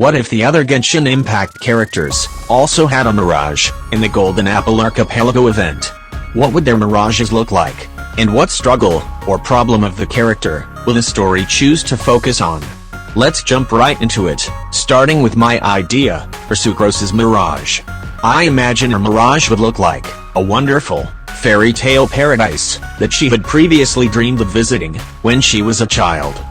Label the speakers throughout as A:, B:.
A: What if the other Genshin Impact characters also had a Mirage in the Golden Apple Archipelago event? What would their Mirages look like? And what struggle or problem of the character will the story choose to focus on? Let's jump right into it, starting with my idea for Sucrose's Mirage. I imagine her Mirage would look like a wonderful fairy tale paradise that she had previously dreamed of visiting when she was a child.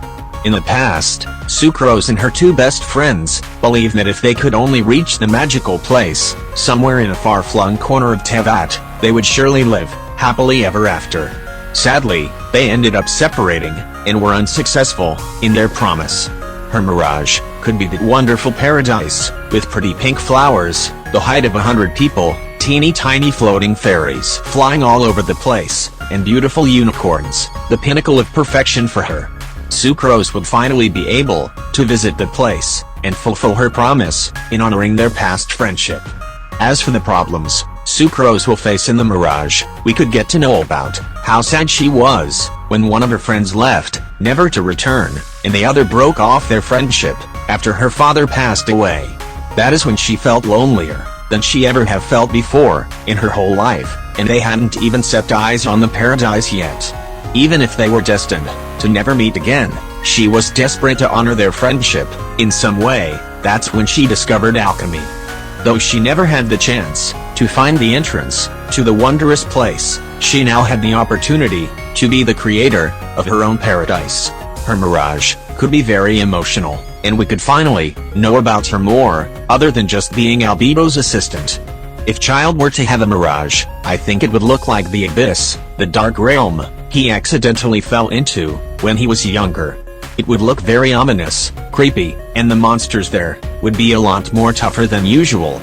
A: In the past, Sucrose and her two best friends believed that if they could only reach the magical place, somewhere in a far-flung corner of Tevat, they would surely live happily ever after. Sadly, they ended up separating and were unsuccessful in their promise. Her Mirage could be the wonderful paradise with pretty pink flowers, the height of 100 people, teeny tiny floating fairies flying all over the place, and beautiful unicorns, the pinnacle of perfection for her. Sucrose would finally be able to visit the place and fulfill her promise in honoring their past friendship. As for the problems Sucrose will face in the Mirage, we could get to know about how sad she was when one of her friends left, never to return, and the other broke off their friendship after her father passed away. That is when she felt lonelier than she ever have felt before in her whole life, and they hadn't even set eyes on the paradise yet. Even if they were destined to never meet again, she was desperate to honor their friendship in some way. That's when she discovered alchemy. Though she never had the chance to find the entrance to the wondrous place, she now had the opportunity to be the creator of her own paradise. Her Mirage could be very emotional, and we could finally know about her more, other than just being Albedo's assistant. If Childe were to have a Mirage, I think it would look like the Abyss, the dark realm he accidentally fell into when he was younger. It would look very ominous, creepy, and the monsters there would be a lot more tougher than usual.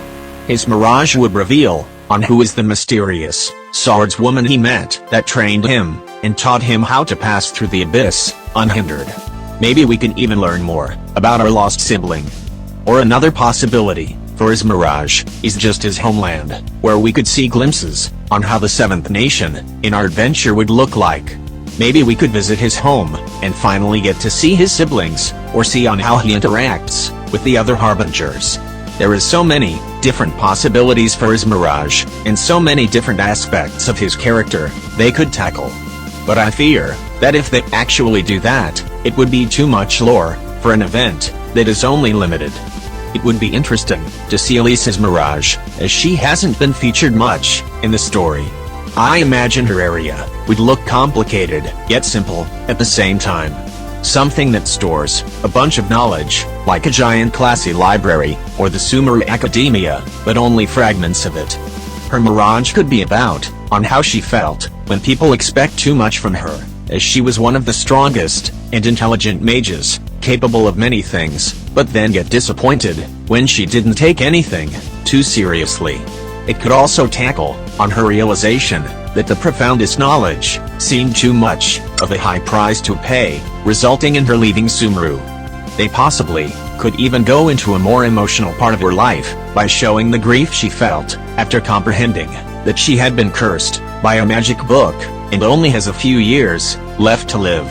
A: His Mirage would reveal on who is the mysterious swordswoman he met that trained him and taught him how to pass through the abyss unhindered. Maybe we can even learn more about our lost sibling. Or another possibility for his Mirage is just his homeland, where we could see glimpses on how the seventh nation in our adventure would look like. Maybe we could visit his home and finally get to see his siblings, or see on how he interacts with the other harbingers. There is so many different possibilities for his Mirage, and so many different aspects of his character they could tackle. But I fear that if they actually do that, it would be too much lore for an event that is only limited. It would be interesting to see Elisa's Mirage, as she hasn't been featured much in the story. I imagine her area would look complicated, yet simple, at the same time. Something that stores a bunch of knowledge, like a giant classy library, or the Sumeru Academia, but only fragments of it. Her Mirage could be about on how she felt when people expect too much from her, as she was one of the strongest and intelligent mages, capable of many things, but then get disappointed when she didn't take anything too seriously. It could also tackle on her realization that the profoundest knowledge seemed too much of a high price to pay, resulting in her leaving Sumeru. They possibly could even go into a more emotional part of her life by showing the grief she felt after comprehending that she had been cursed by a magic book and only has a few years left to live.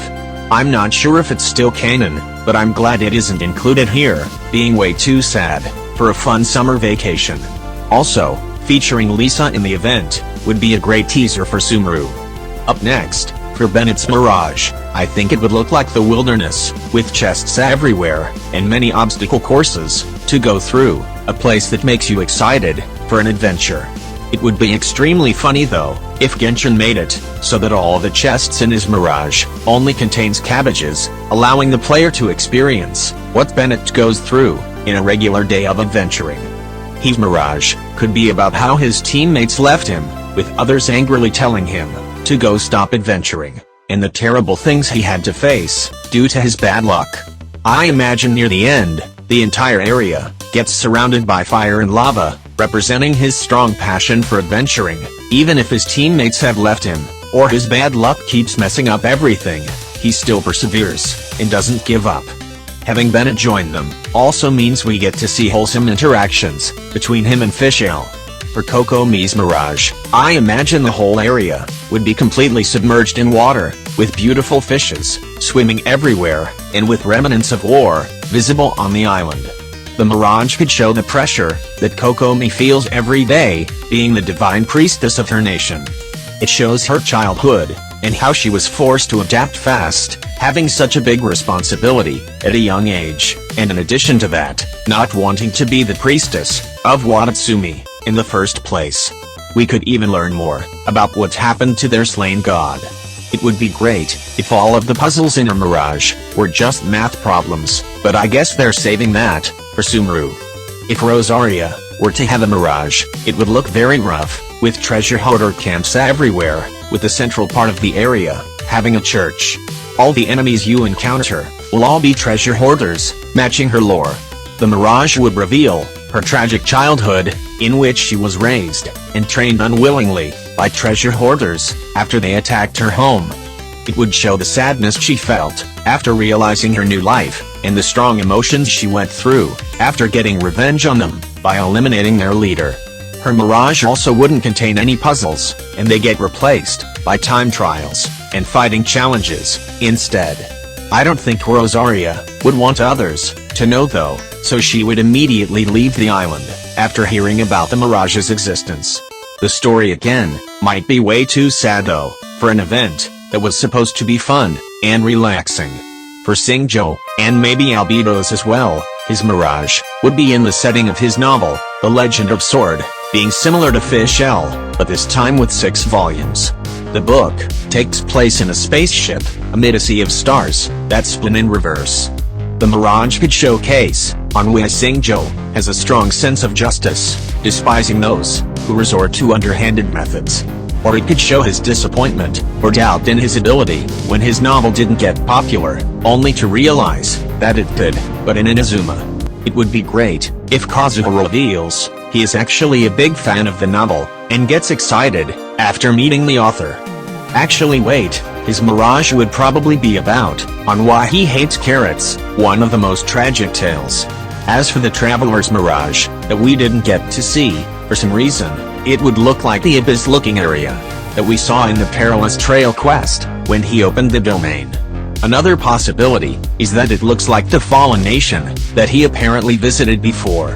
A: I'm not sure if it's still canon, but I'm glad it isn't included here, being way too sad for a fun summer vacation. Also, featuring Lisa in the event would be a great teaser for Sumeru. Up next, for Bennett's Mirage, I think it would look like the wilderness, with chests everywhere, and many obstacle courses to go through, a place that makes you excited for an adventure. It would be extremely funny though, if Genshin made it so that all the chests in his Mirage only contains cabbages, allowing the player to experience what Bennett goes through in a regular day of adventuring. His Mirage could be about how his teammates left him, with others angrily telling him to go stop adventuring, and the terrible things he had to face due to his bad luck. I imagine near the end, the entire area gets surrounded by fire and lava, representing his strong passion for adventuring. Even if his teammates have left him, or his bad luck keeps messing up everything, he still perseveres and doesn't give up. Having Bennett join them also means we get to see wholesome interactions between him and Fishale. For Kokomi's Mirage, I imagine the whole area would be completely submerged in water, with beautiful fishes swimming everywhere, and with remnants of war visible on the island. The Mirage could show the pressure that Kokomi feels every day, being the divine priestess of her nation. It shows her childhood, and how she was forced to adapt fast, having such a big responsibility at a young age, and in addition to that, not wanting to be the priestess of Watatsumi in the first place. We could even learn more about what happened to their slain god. It would be great if all of the puzzles in a Mirage were just math problems, but I guess they're saving that for Sumeru. If Rosaria were to have a Mirage, it would look very rough, with treasure hoarder camps everywhere, with the central part of the area having a church. All the enemies you encounter will all be treasure hoarders, matching her lore. The Mirage would reveal her tragic childhood, in which she was raised and trained unwillingly by treasure hoarders after they attacked her home. It would show the sadness she felt after realizing her new life, and the strong emotions she went through after getting revenge on them by eliminating their leader. Her Mirage also wouldn't contain any puzzles, and they get replaced by time trials and fighting challenges instead. I don't think Rosaria would want others to know though, so she would immediately leave the island after hearing about the Mirage's existence. The story again might be way too sad though, for an event that was supposed to be fun and relaxing. For Xingqiu, and maybe Albedo's as well, his Mirage would be in the setting of his novel, The Legend of Sword, being similar to Fairytale, but this time with 6 volumes. The book takes place in a spaceship amid a sea of stars that spin in reverse. The Mirage could showcase on why Xingqiu has a strong sense of justice, despising those who resort to underhanded methods. Or it could show his disappointment or doubt in his ability when his novel didn't get popular, only to realize that it did, but in Inazuma. It would be great if Kazuha reveals he is actually a big fan of the novel, and gets excited after meeting the author. Actually wait, his Mirage would probably be about on why he hates carrots, one of the most tragic tales. As for the Traveler's Mirage that we didn't get to see, for some reason, it would look like the abyss-looking area that we saw in the Perilous Trail quest when he opened the domain. Another possibility is that it looks like the fallen nation that he apparently visited before.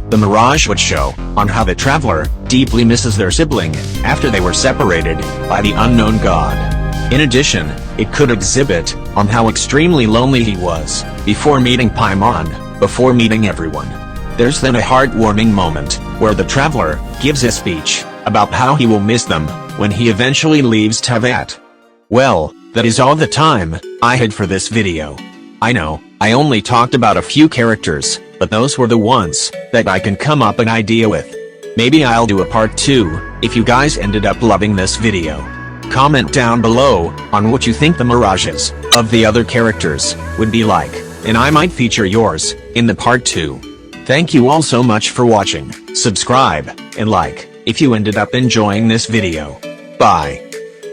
A: The Mirage would show on how the Traveler deeply misses their sibling after they were separated by the unknown god. In addition, it could exhibit on how extremely lonely he was before meeting Paimon, before meeting everyone. There's then a heartwarming moment where the Traveler gives a speech about how he will miss them when he eventually leaves Teyvat. Well, that is all the time I had for this video. I know, I only talked about a few characters, but those were the ones that I can come up an idea with. Maybe I'll do a part 2, if you guys ended up loving this video. Comment down below on what you think the Mirages of the other characters would be like, and I might feature yours in the part 2. Thank you all so much for watching, subscribe, and like, if you ended up enjoying this video. Bye.